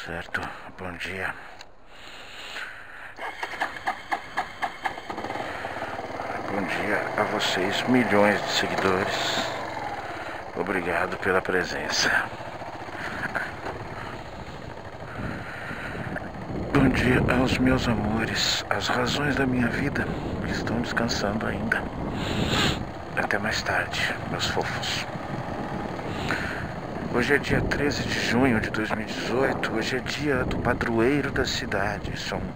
Certo, bom dia. Bom dia a vocês, milhões de seguidores. Obrigado pela presença. Bom dia aos meus amores. As razões da minha vida estão descansando ainda. Até mais tarde, meus fofos. Hoje é dia 13 de junho de 2018. Hoje é dia do padroeiro da cidade. Isso é um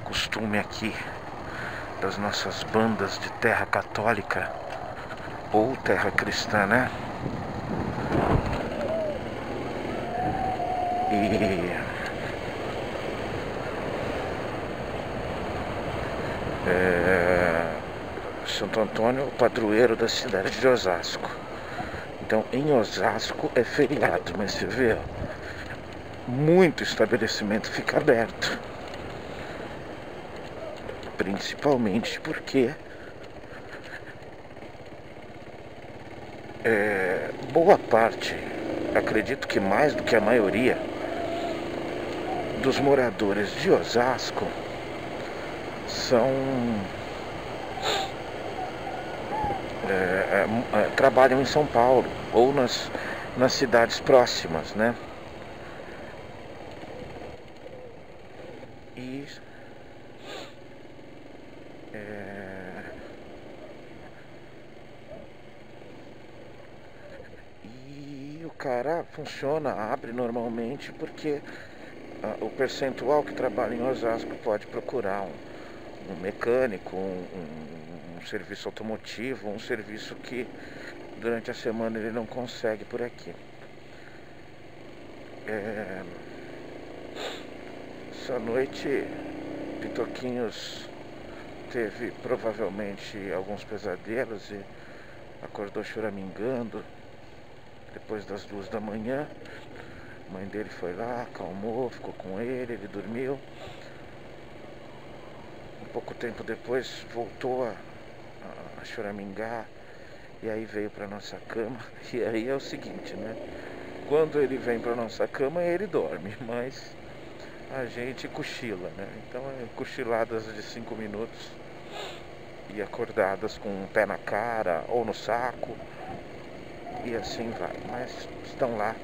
costume aqui das nossas bandas de terra católica ou terra cristã, né? Santo Antônio, o padroeiro da cidade de Osasco. Então, em Osasco é feriado, mas você vê, muito estabelecimento fica aberto. Principalmente porque boa parte, acredito que mais do que a maioria, dos moradores de Osasco trabalham em São Paulo ou nas cidades próximas, né? E o cara funciona, abre normalmente porque o percentual que trabalha em Osasco pode procurar um mecânico, um serviço automotivo, um serviço que durante a semana ele não consegue por aqui. Essa noite Pitoquinhos teve provavelmente alguns pesadelos e acordou choramingando depois das 2 da manhã. A mãe dele foi lá, acalmou, ficou com ele dormiu. Um pouco tempo depois voltou a choramingar e aí veio para nossa cama. E aí é o seguinte, né? Quando ele vem para nossa cama, ele dorme, mas a gente cochila, né? Então cochiladas de 5 minutos e acordadas com um pé na cara ou no saco e assim vai. Mas estão lá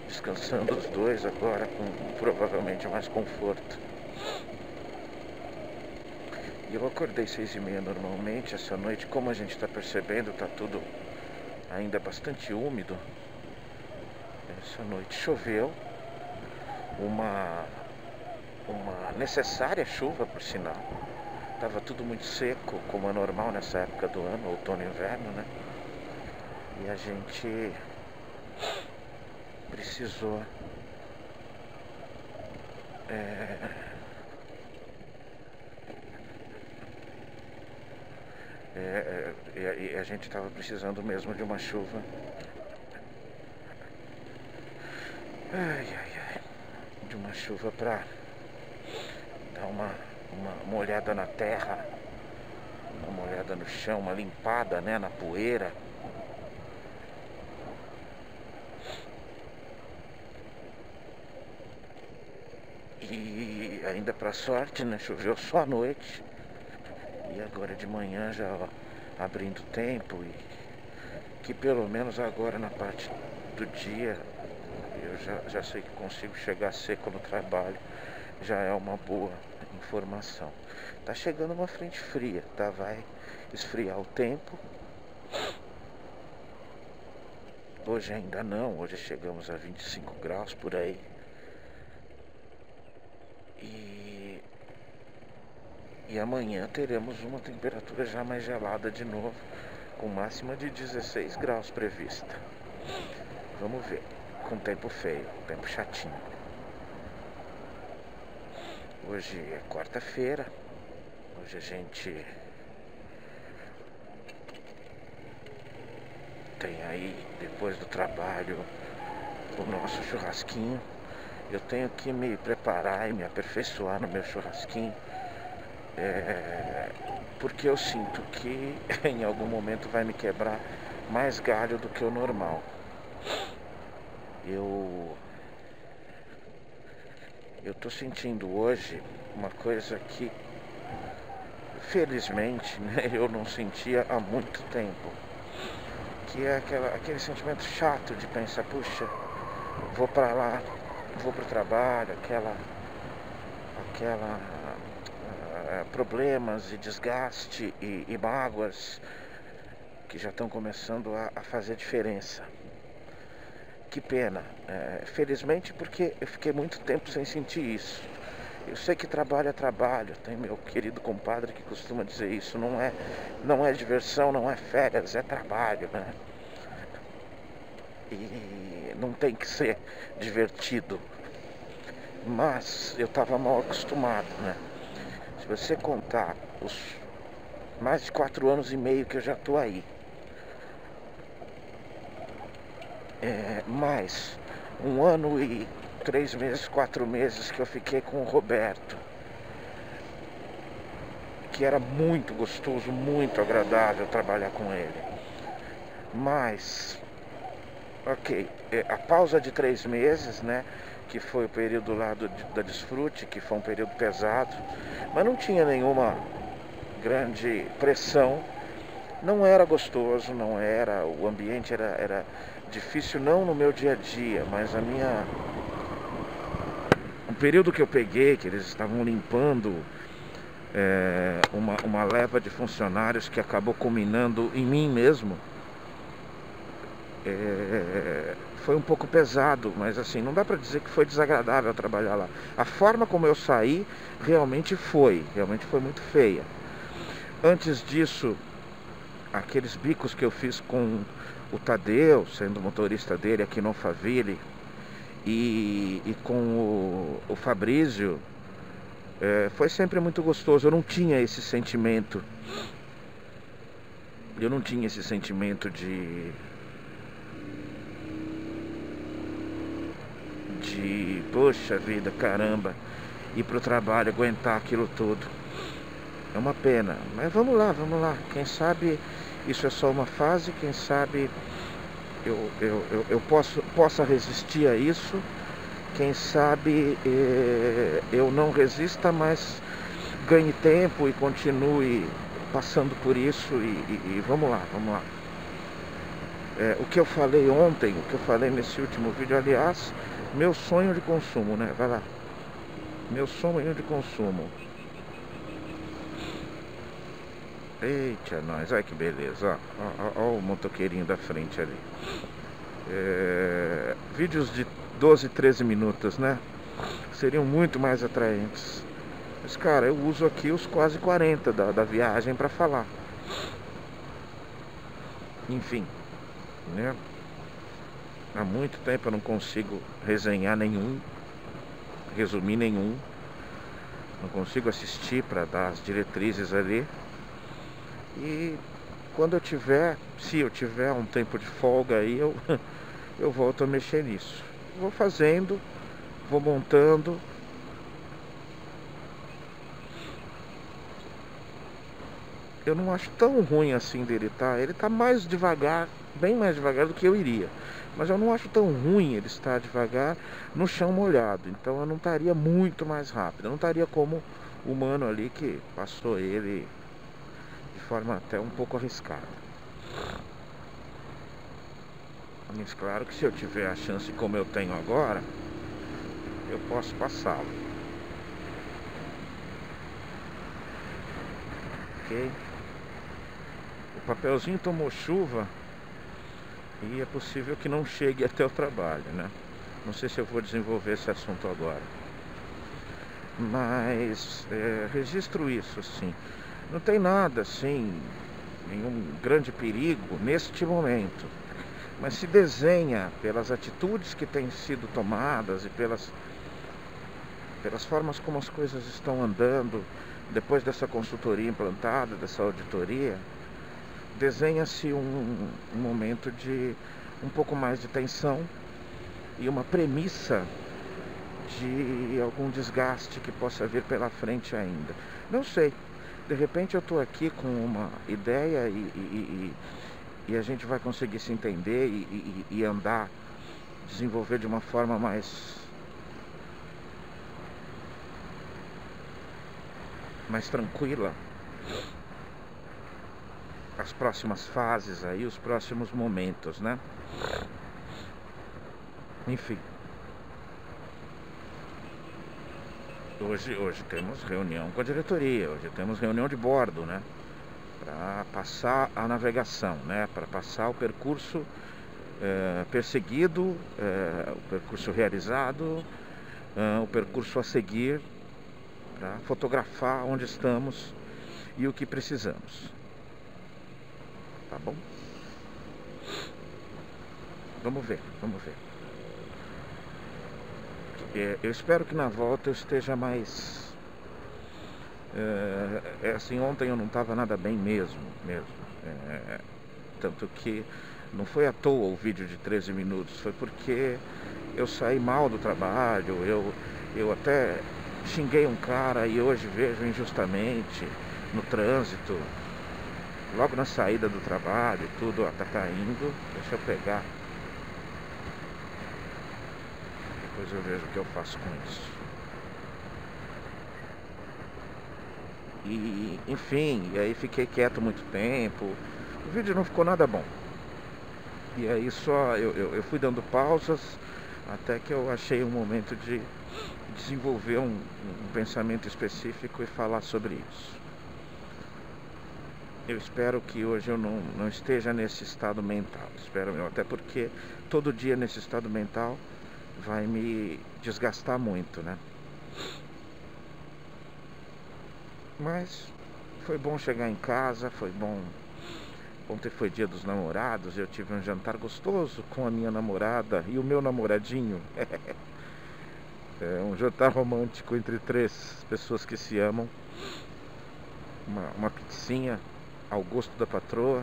descansando os dois agora com provavelmente mais conforto. E eu acordei 6h30 normalmente. Essa noite, como a gente está percebendo, está tudo ainda bastante úmido. Essa noite choveu, uma necessária chuva, por sinal. Estava tudo muito seco, como é normal nessa época do ano, outono e inverno, né? E a gente precisou e a gente estava precisando mesmo de uma chuva. De uma chuva para dar uma olhada na terra, uma olhada no chão, uma limpada, né, na poeira. E ainda para sorte, né, choveu só à noite. E agora de manhã já abrindo tempo, e que pelo menos agora na parte do dia eu já sei que consigo chegar seco no trabalho. Já é uma boa informação. Tá chegando uma frente fria, tá? Vai esfriar o tempo. Hoje ainda não, hoje chegamos a 25 graus por aí. E amanhã teremos uma temperatura já mais gelada de novo, com máxima de 16 graus prevista. Vamos ver, com tempo feio, tempo chatinho. Hoje é quarta-feira, hoje a gente tem aí, depois do trabalho, o nosso churrasquinho. Eu tenho que me preparar e me aperfeiçoar no meu churrasquinho. Porque eu sinto que em algum momento vai me quebrar mais galho do que o normal. Eu eu tô sentindo hoje uma coisa que, felizmente, né, eu não sentia há muito tempo. Que é aquele sentimento chato de pensar, puxa, vou pra lá, vou pro trabalho, problemas e desgaste e mágoas que já estão começando a fazer diferença. Que pena, felizmente, porque eu fiquei muito tempo sem sentir isso. Eu sei que trabalho é trabalho, tem meu querido compadre que costuma dizer isso, não é diversão, não é férias, é trabalho, né? E não tem que ser divertido, mas eu estava mal acostumado, né? Se você contar os mais de 4 anos e meio que eu já estou aí, mais 1 ano e 3 meses, 4 meses que eu fiquei com o Roberto, que era muito gostoso, muito agradável trabalhar com ele. Mas, ok, a pausa de 3 meses, né, que foi o período lá da Desfrute, que foi um período pesado, mas não tinha nenhuma grande pressão, não era gostoso, não era, o ambiente era difícil, não no meu dia a dia, mas o período que eu peguei, que eles estavam limpando uma leva de funcionários que acabou culminando em mim mesmo, foi um pouco pesado, mas assim, não dá pra dizer que foi desagradável trabalhar lá. A forma como eu saí realmente foi muito feia. Antes disso, aqueles bicos que eu fiz com o Tadeu, sendo motorista dele aqui no Alphaville, e com o Fabrício, foi sempre muito gostoso. Eu não tinha esse sentimento de poxa vida, caramba, ir pro trabalho, aguentar aquilo tudo. É uma pena, mas vamos lá. Quem sabe isso é só uma fase, quem sabe eu possa resistir a isso. Quem sabe eu não resista, mas ganhe tempo e continue passando por isso e vamos lá. O que eu falei ontem, o que eu falei nesse último vídeo, aliás, meu sonho de consumo, né? Vai lá. Meu sonho de consumo. Eita, nós, olha que beleza, ó o motoqueirinho da frente ali. Vídeos de 12, 13 minutos, né? Seriam muito mais atraentes. Mas, cara, eu uso aqui os quase 40 da viagem pra falar. Enfim, né? Há muito tempo eu não consigo resenhar nenhum, resumir nenhum. Não consigo assistir para dar as diretrizes ali. E quando eu tiver, se eu tiver um tempo de folga aí, eu volto a mexer nisso. Vou fazendo, vou montando. Eu não acho tão ruim assim dele, tá? Ele tá mais devagar, bem mais devagar do que eu iria. Mas eu não acho tão ruim ele estar devagar no chão molhado. Então eu não estaria muito mais rápido. Eu não estaria como o mano ali que passou ele de forma até um pouco arriscada. Mas claro que se eu tiver a chance como eu tenho agora, eu posso passá-lo. Ok? O papelzinho tomou chuva e é possível que não chegue até o trabalho, né? Não sei se eu vou desenvolver esse assunto agora. Mas registro isso, assim. Não tem nada, assim, nenhum grande perigo neste momento. Mas se desenha pelas atitudes que têm sido tomadas e pelas formas como as coisas estão andando depois dessa consultoria implantada, dessa auditoria, desenha-se um momento de um pouco mais de tensão e uma premissa de algum desgaste que possa vir pela frente ainda. Não sei, de repente eu estou aqui com uma ideia e a gente vai conseguir se entender e andar, desenvolver de uma forma mais mais tranquila as próximas fases aí, os próximos momentos, né? Enfim. Hoje temos reunião com a diretoria, hoje temos reunião de bordo, né? Para passar a navegação, né? Para passar o percurso perseguido, o percurso realizado, o percurso a seguir, para fotografar onde estamos e o que precisamos. Tá bom? Vamos ver, vamos ver. Eu espero que na volta eu esteja mais... assim, ontem eu não estava nada bem mesmo. Tanto que não foi à toa o vídeo de 13 minutos, foi porque eu saí mal do trabalho, eu até xinguei um cara e hoje vejo injustamente no trânsito, logo na saída do trabalho e tudo, ó, tá caindo, deixa eu pegar. Depois eu vejo o que eu faço com isso. E, enfim, e aí fiquei quieto muito tempo. O vídeo não ficou nada bom. E aí só eu fui dando pausas até que eu achei um momento de desenvolver um pensamento específico e falar sobre isso. Eu espero que hoje eu não esteja nesse estado mental. Espero, até porque todo dia nesse estado mental vai me desgastar muito, né? Mas foi bom chegar em casa, foi bom. Ontem foi dia dos namorados, eu tive um jantar gostoso com a minha namorada e o meu namoradinho. É um jantar romântico entre 3 pessoas que se amam. Uma pizzinha ao gosto da patroa.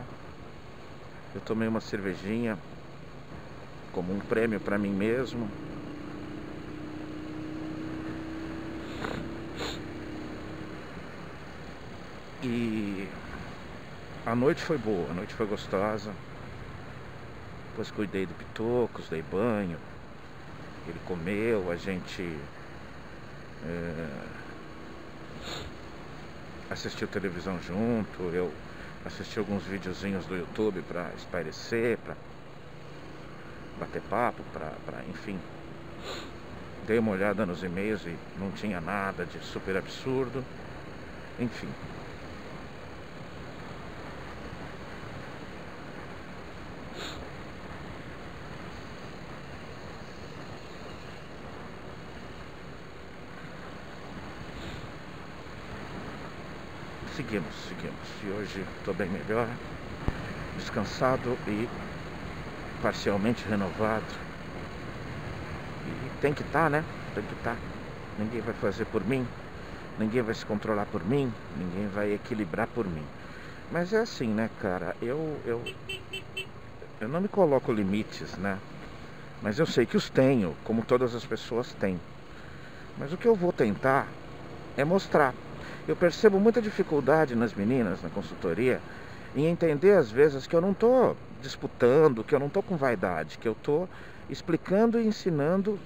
Eu tomei uma cervejinha como um prêmio para mim mesmo. E a noite foi boa, a noite foi gostosa. Depois cuidei do Pitocos, dei banho. Ele comeu, a gente assistiu televisão junto. Eu assisti alguns videozinhos do YouTube para espairecer, para bater papo, enfim. Dei uma olhada nos e-mails e não tinha nada de super absurdo. Enfim. Seguimos. E hoje estou bem melhor, descansado e parcialmente renovado. E tem que estar, né? Tem que estar. Ninguém vai fazer por mim, ninguém vai se controlar por mim, ninguém vai equilibrar por mim. Mas é assim, né, cara? Eu não me coloco limites, né? Mas eu sei que os tenho, como todas as pessoas têm. Mas o que eu vou tentar é mostrar. Eu percebo muita dificuldade nas meninas na consultoria em entender às vezes que eu não estou disputando, que eu não estou com vaidade, que eu estou explicando e ensinando.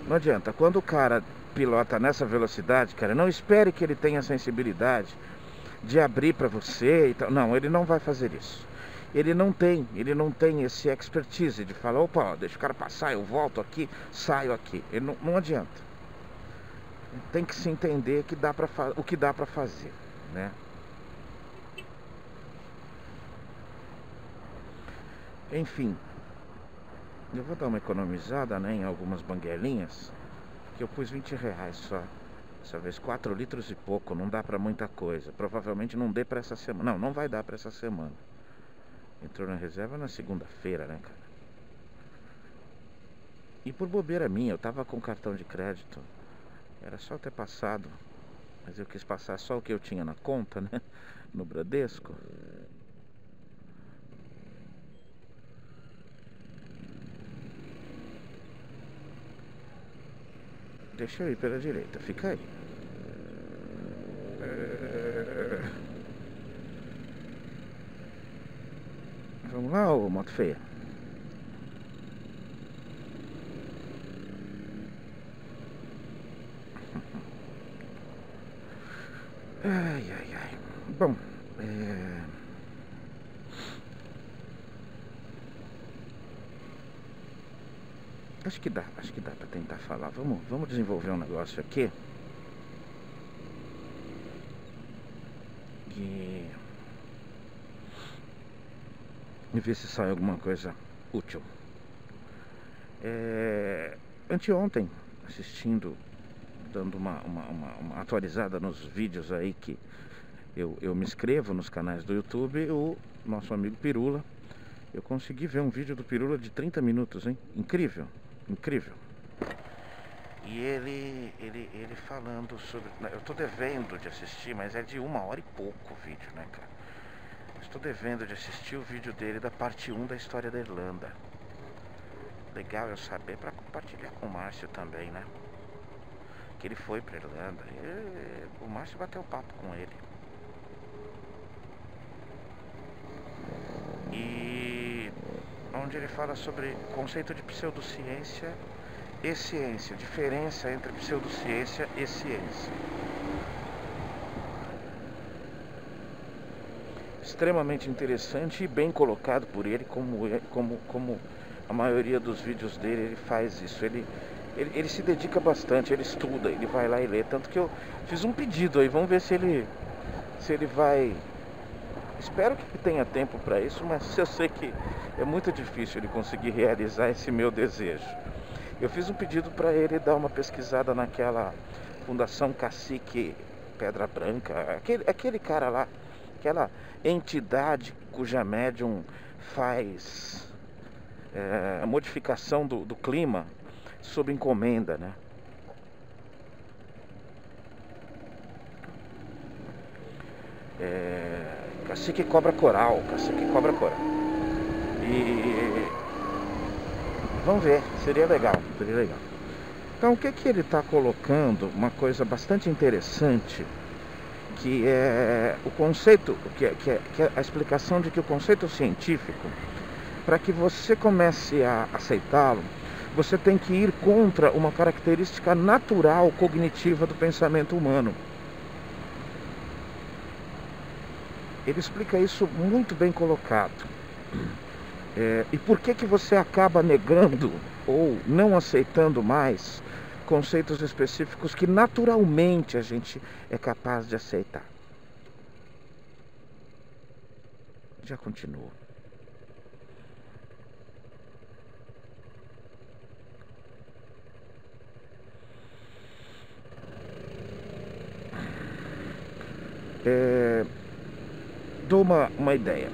Não adianta, quando o cara pilota nessa velocidade, cara, não espere que ele tenha sensibilidade de abrir para você e tal. Não, ele não vai fazer isso. Ele não tem esse expertise de falar, opa, deixa o cara passar, eu volto aqui, saio aqui. Ele não adianta. Tem que se entender que o que dá para fazer, né? Enfim, eu vou dar uma economizada, né, em algumas banguelinhas, que eu pus R$20 só. Dessa vez 4 litros e pouco, não dá para muita coisa. Provavelmente não dê para essa semana. Não vai dar para essa semana. Entrou na reserva na segunda-feira, né, cara? E por bobeira minha, eu tava com cartão de crédito. Era só ter passado. Mas eu quis passar só o que eu tinha na conta, né? No Bradesco. Deixa eu ir pela direita, fica aí. Vamos lá, ô moto feia. Ai, ai, ai. Bom, acho que dá pra tentar falar. Vamos desenvolver um negócio aqui. E ver se sai alguma coisa útil. Anteontem, assistindo, dando uma atualizada nos vídeos aí que eu me inscrevo nos canais do YouTube, o nosso amigo Pirula, eu consegui ver um vídeo do Pirula de 30 minutos, hein? Incrível, incrível. E ele falando sobre... Eu tô devendo de assistir, mas é de 1h e pouco o vídeo, né, cara? Estou devendo de assistir o vídeo dele da parte 1 da história da Irlanda. Legal eu saber para compartilhar com o Márcio também, né? Que ele foi pra Irlanda. O Márcio bateu papo com ele. E onde ele fala sobre o conceito de pseudociência e ciência, diferença entre pseudociência e ciência. Extremamente interessante e bem colocado por ele, como a maioria dos vídeos dele, ele faz isso. Ele se dedica bastante, ele estuda, ele vai lá e lê. Tanto que eu fiz um pedido aí, vamos ver se ele vai. Espero que tenha tempo para isso, mas eu sei que é muito difícil ele conseguir realizar esse meu desejo. Eu fiz um pedido para ele dar uma pesquisada naquela Fundação Cacique Pedra Branca, aquele cara lá, aquela entidade cuja médium faz a modificação do clima sob encomenda, né? Cacique Cobra Coral, Cacique Cobra Coral. E vamos ver, seria legal, seria legal. Então o que ele está colocando, uma coisa bastante interessante, que é o conceito, que é a explicação de que o conceito científico, para que você comece a aceitá-lo, você tem que ir contra uma característica natural cognitiva do pensamento humano. Ele explica isso muito bem colocado. E por que você acaba negando ou não aceitando mais conceitos específicos que naturalmente a gente é capaz de aceitar? Já continuo. Dou uma ideia.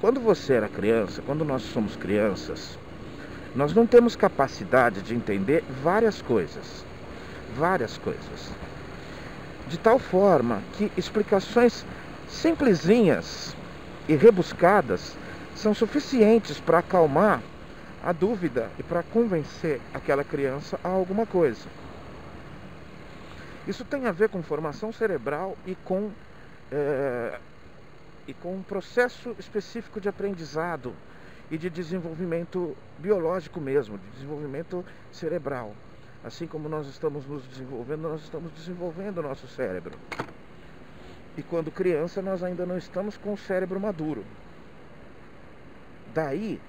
Quando você era criança, quando nós somos crianças, nós não temos capacidade de entender várias coisas. Várias coisas. De tal forma que explicações simplesinhas e rebuscadas são suficientes para acalmar a dúvida e para convencer aquela criança a alguma coisa. Isso tem a ver com formação cerebral e com um processo específico de aprendizado e de desenvolvimento biológico mesmo, de desenvolvimento cerebral. Assim como nós estamos nos desenvolvendo, nós estamos desenvolvendo o nosso cérebro. E quando criança, nós ainda não estamos com o cérebro maduro. Daí,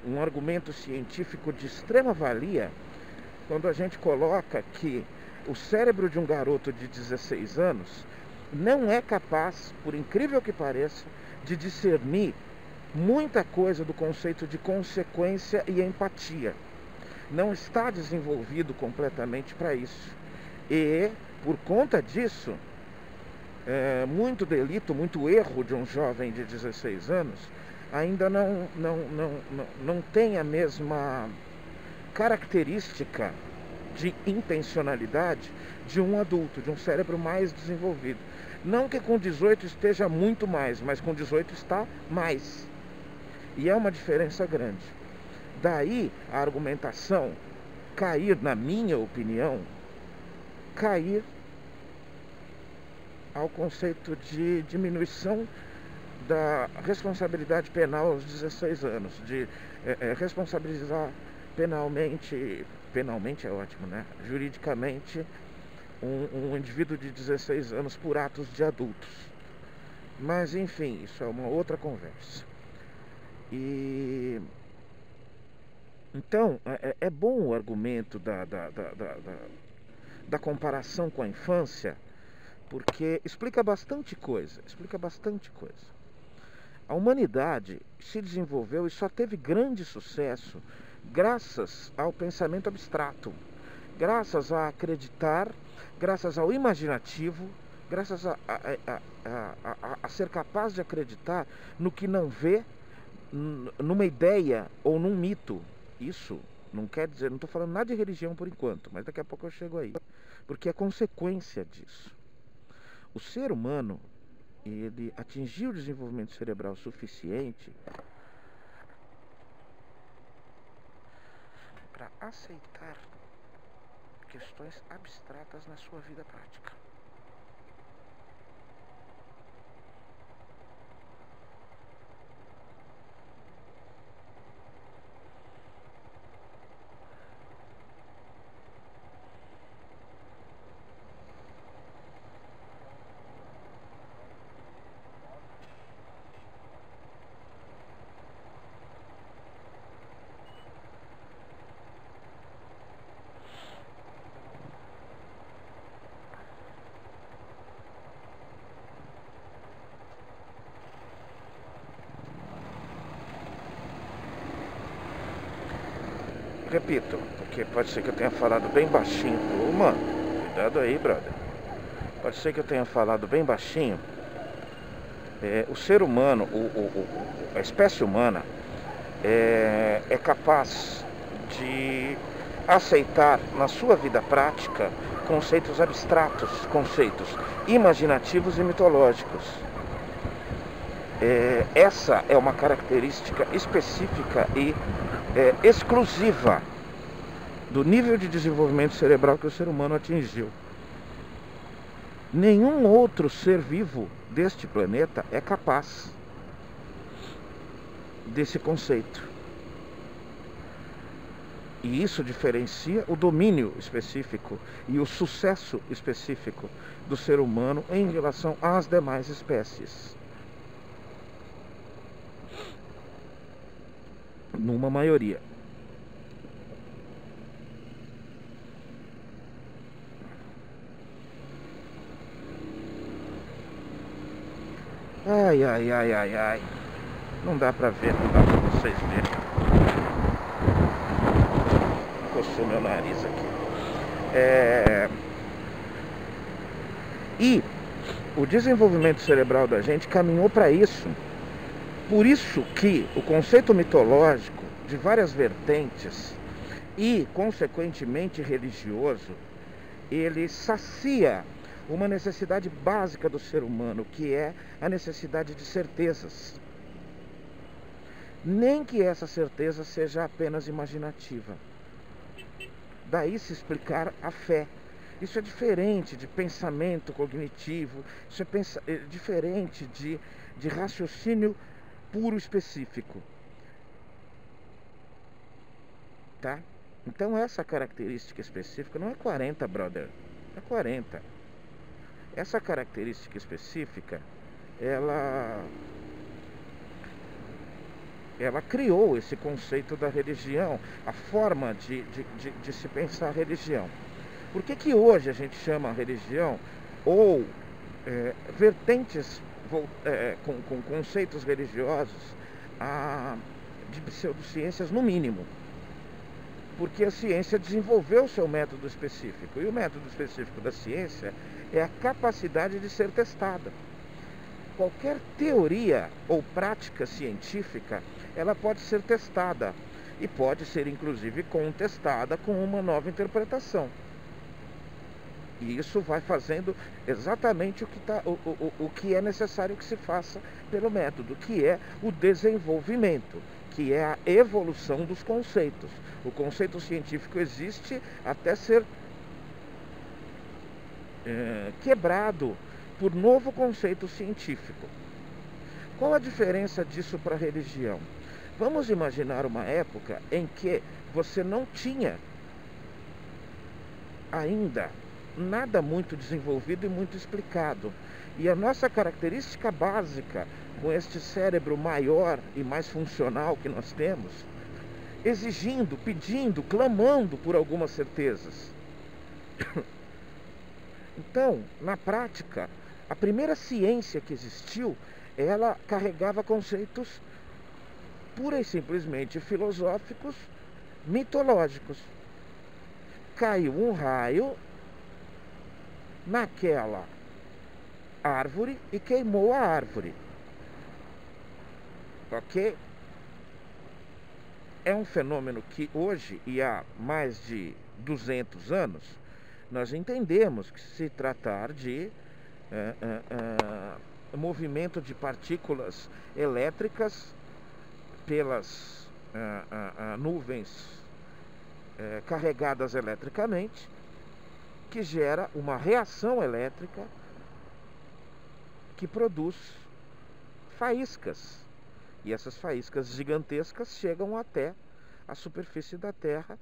um argumento científico de extrema valia, quando a gente coloca que o cérebro de um garoto de 16 anos não é capaz, por incrível que pareça, de discernir muita coisa do conceito de consequência e empatia. Não está desenvolvido completamente para isso. E, por conta disso, muito delito, muito erro de um jovem de 16 anos ainda não tem a mesma característica de intencionalidade de um adulto, de um cérebro mais desenvolvido. Não que com 18 esteja muito mais, mas com 18 está mais. E é uma diferença grande. Daí a argumentação cair, na minha opinião, cair ao conceito de diminuição da responsabilidade penal aos 16 anos, de responsabilizar penalmente é ótimo, né? Juridicamente um indivíduo de 16 anos por atos de adultos. Mas enfim, isso é uma outra conversa. E então é bom o argumento da comparação com a infância, porque explica bastante coisa. A humanidade se desenvolveu e só teve grande sucesso graças ao pensamento abstrato, graças a acreditar, graças ao imaginativo, graças a ser capaz de acreditar no que não vê, numa ideia ou num mito. Isso não quer dizer, não estou falando nada de religião por enquanto, mas daqui a pouco eu chego aí, porque é consequência disso. O ser humano, ele atingiu o desenvolvimento cerebral suficiente para aceitar questões abstratas na sua vida prática. Repito, porque pode ser que eu tenha falado bem baixinho. Ô, mano, cuidado aí, brother. Pode ser que eu tenha falado bem baixinho. O ser humano, a espécie humana, é capaz de aceitar na sua vida prática conceitos abstratos, conceitos imaginativos e mitológicos. Essa é uma característica específica e exclusiva do nível de desenvolvimento cerebral que o ser humano atingiu. Nenhum outro ser vivo deste planeta é capaz desse conceito. E isso diferencia o domínio específico e o sucesso específico do ser humano em relação às demais espécies. Numa maioria. Ai. Não dá pra ver, não dá pra vocês verem. Coçou meu nariz aqui. E o desenvolvimento cerebral da gente caminhou para isso. Por isso que o conceito mitológico de várias vertentes e, consequentemente, religioso, ele sacia uma necessidade básica do ser humano, que é a necessidade de certezas. Nem que essa certeza seja apenas imaginativa. Daí se explicar a fé. Isso é diferente de pensamento cognitivo, isso é diferente de raciocínio puro específico, tá? Então essa característica específica não é 40, brother, é 40. Essa característica específica, ela criou esse conceito da religião, a forma de se pensar a religião. Por que hoje a gente chama a religião ou vertentes com conceitos religiosos de pseudociências no mínimo? Porque a ciência desenvolveu o seu método específico, e o método específico da ciência é a capacidade de ser testada. Qualquer teoria ou prática científica, ela pode ser testada e pode ser inclusive contestada com uma nova interpretação. E isso vai fazendo exatamente o que é necessário que se faça pelo método, que é o desenvolvimento, que é a evolução dos conceitos. O conceito científico existe até ser quebrado por novo conceito científico. Qual a diferença disso para a religião? Vamos imaginar uma época em que você não tinha ainda nada muito desenvolvido e muito explicado. E a nossa característica básica, com este cérebro maior e mais funcional que nós temos, exigindo, pedindo, clamando por algumas certezas. Então, na prática, a primeira ciência que existiu, ela carregava conceitos pura e simplesmente filosóficos, mitológicos. Caiu um raio naquela árvore e queimou a árvore. Ok? É um fenômeno que hoje, e há mais de 200 anos, nós entendemos que se tratar de movimento de partículas elétricas pelas nuvens carregadas eletricamente, que gera uma reação elétrica que produz faíscas. E essas faíscas gigantescas chegam até a superfície da Terra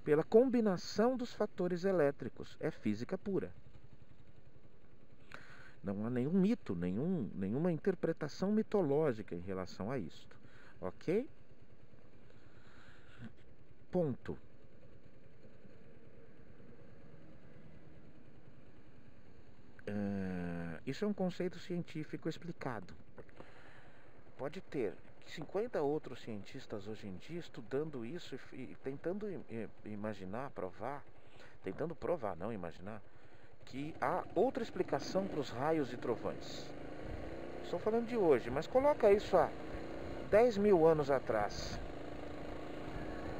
pela combinação dos fatores elétricos. É física pura. Não há nenhum mito, nenhuma interpretação mitológica em relação a isto. Ok? Ponto. Isso é um conceito científico explicado. Pode ter 50 outros cientistas hoje em dia estudando isso e tentando imaginar, provar, tentando provar, não imaginar, que há outra explicação para os raios e trovões. Estou falando de hoje, mas coloca isso há 10 mil anos atrás.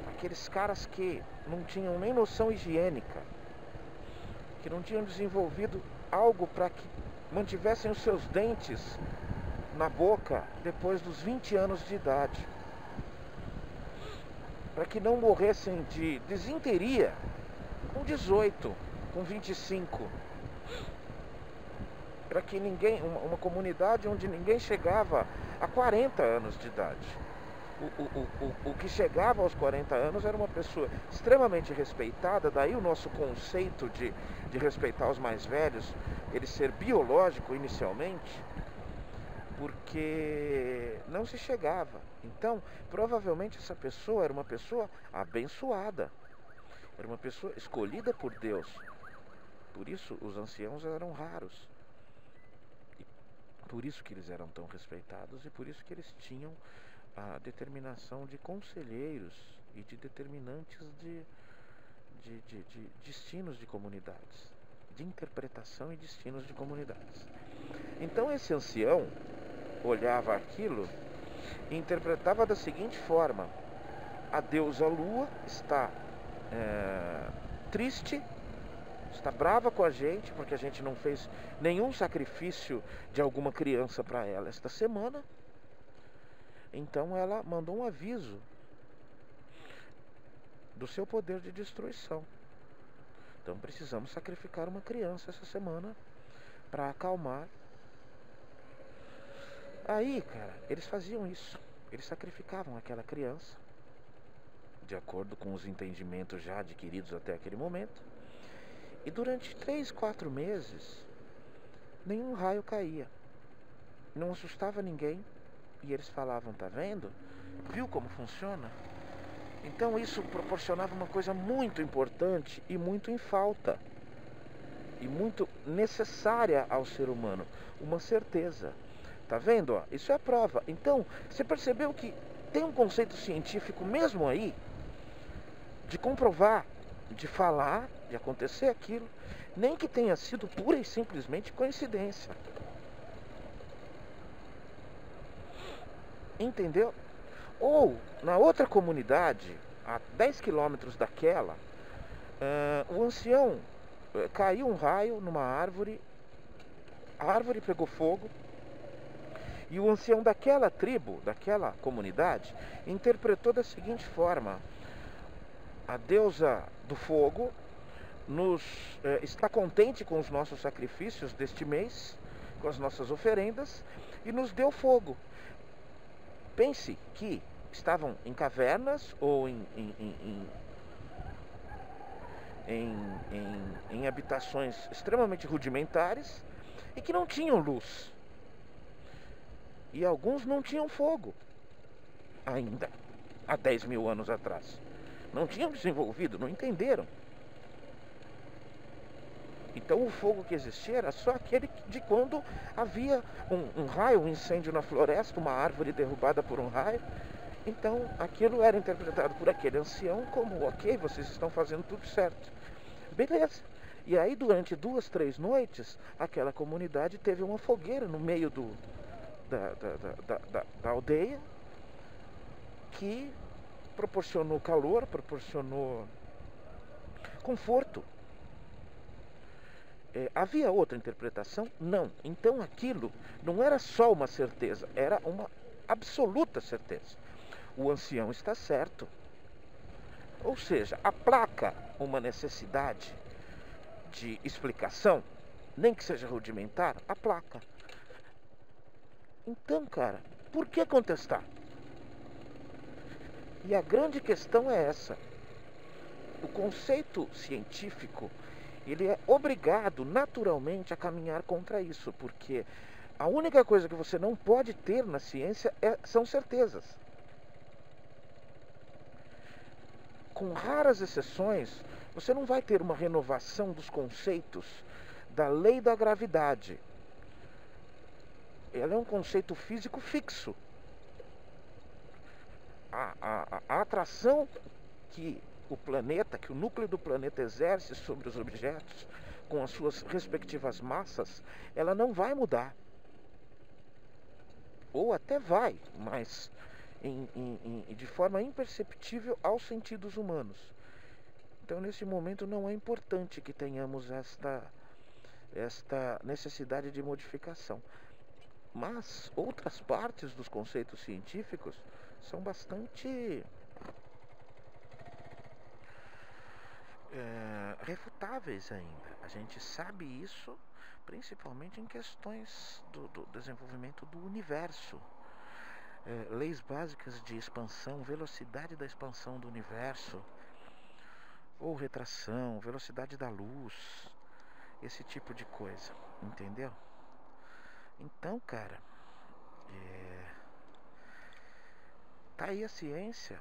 Aqueles caras que não tinham nem noção higiênica, que não tinham desenvolvido algo para que mantivessem os seus dentes na boca depois dos 20 anos de idade, para que não morressem de desinteria com 18, com 25, para que ninguém, uma comunidade onde ninguém chegava a 40 anos de idade. O que chegava aos 40 anos era uma pessoa extremamente respeitada. Daí o nosso conceito de respeitar os mais velhos, ele ser biológico inicialmente, porque não se chegava. Então, provavelmente essa pessoa era uma pessoa abençoada, era uma pessoa escolhida por Deus. Por isso os anciãos eram raros, e por isso que eles eram tão respeitados, e por isso que eles tinham a determinação de conselheiros e de determinantes de destinos de comunidades, de interpretação e destinos de comunidades. Então esse ancião olhava aquilo e interpretava da seguinte forma: a deusa Lua está triste, está brava com a gente porque a gente não fez nenhum sacrifício de alguma criança para ela esta semana. Então ela mandou um aviso do seu poder de destruição. Então precisamos sacrificar uma criança essa semana para acalmar. Aí, cara, eles faziam isso. Eles sacrificavam aquela criança, de acordo com os entendimentos já adquiridos até aquele momento. E durante 3, 4 meses, nenhum raio caía. Não assustava ninguém. E eles falavam: tá vendo? Viu como funciona? Então isso proporcionava uma coisa muito importante e muito em falta, e muito necessária ao ser humano: uma certeza. Tá vendo? Ó? Isso é a prova. Então, você percebeu que tem um conceito científico mesmo aí, de comprovar, de falar, de acontecer aquilo, nem que tenha sido pura e simplesmente coincidência. Entendeu? Ou, na outra comunidade, a 10 quilômetros daquela, o ancião, caiu um raio numa árvore, a árvore pegou fogo, e o ancião daquela tribo, daquela comunidade, interpretou da seguinte forma: a deusa do fogo está contente com os nossos sacrifícios deste mês, com as nossas oferendas, e nos deu fogo. Pense que estavam em cavernas ou em em habitações extremamente rudimentares e que não tinham luz. E alguns não tinham fogo ainda, há 10 mil anos atrás. Não tinham desenvolvido, não entenderam. Então o fogo que existia era só aquele de quando havia um raio, um incêndio na floresta, uma árvore derrubada por um raio. Então aquilo era interpretado por aquele ancião como, ok, vocês estão fazendo tudo certo. Beleza. E aí durante 2, 3 noites, aquela comunidade teve uma fogueira no meio da aldeia, que proporcionou calor, proporcionou conforto. Havia outra interpretação? Não. Então aquilo não era só uma certeza, era uma absoluta certeza. O ancião está certo. Ou seja, aplaca uma necessidade de explicação, nem que seja rudimentar, aplaca. Então, cara, por que contestar? E a grande questão é essa. O conceito científico, ele é obrigado naturalmente a caminhar contra isso, porque a única coisa que você não pode ter na ciência são certezas. Com raras exceções, você não vai ter uma renovação dos conceitos da lei da gravidade. Ela é um conceito físico fixo. A atração que o planeta, que o núcleo do planeta exerce sobre os objetos, com as suas respectivas massas, ela não vai mudar. Ou até vai, mas de forma imperceptível aos sentidos humanos. Então, nesse momento, não é importante que tenhamos esta necessidade de modificação. Mas outras partes dos conceitos científicos são bastante refutáveis ainda. A gente sabe isso principalmente em questões do desenvolvimento do universo. Leis básicas de expansão, velocidade da expansão do universo, ou retração, velocidade da luz, esse tipo de coisa, entendeu? Então, cara, tá aí a ciência,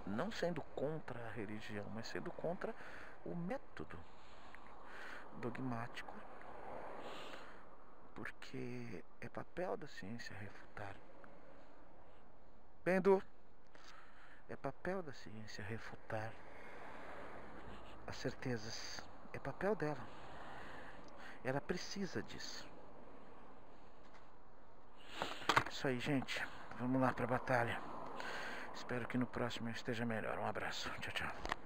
não sendo contra a religião, mas sendo contra o método dogmático, porque é papel da ciência refutar. Bendo, é papel da ciência refutar as certezas, é papel dela. Ela precisa disso. Isso aí, gente. Vamos lá pra batalha. Espero que no próximo eu esteja melhor. Um abraço. Tchau, tchau.